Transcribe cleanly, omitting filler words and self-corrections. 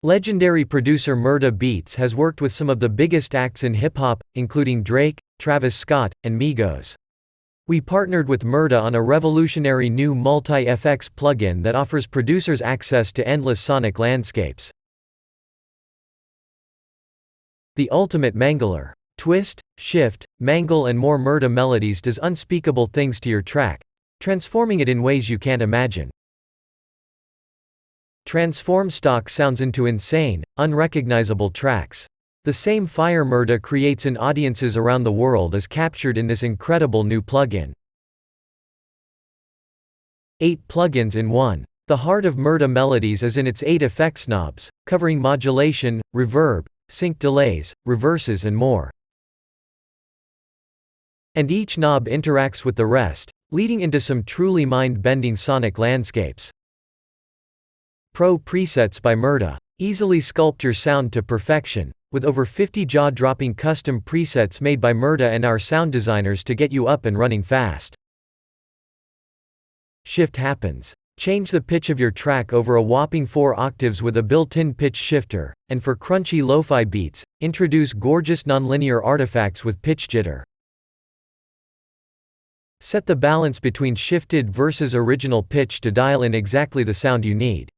Legendary producer Murda Beats has worked with some of the biggest acts in hip-hop, including Drake, Travis Scott, and Migos. We partnered with Murda on a revolutionary new multi-FX plugin that offers producers access to endless sonic landscapes. The ultimate mangler. Twist, shift, mangle and more. Murda Melodies does unspeakable things to your track, transforming it in ways you can't imagine. Transform stock sounds into insane, unrecognizable tracks. The same fire Murda creates in audiences around the world is captured in this incredible new plugin. 8 plugins in one. The heart of Murda Melodies is in its 8 effects knobs, covering modulation, reverb, sync delays, reverses and more. And each knob interacts with the rest, leading into some truly mind-bending sonic landscapes. Pro presets by Murda. Easily sculpt your sound to perfection, with over 50 jaw-dropping custom presets made by Murda and our sound designers to get you up and running fast. Shift happens. Change the pitch of your track over a whopping 4 octaves with a built-in pitch shifter, and for crunchy lo-fi beats, introduce gorgeous nonlinear artifacts with pitch jitter. Set the balance between shifted versus original pitch to dial in exactly the sound you need.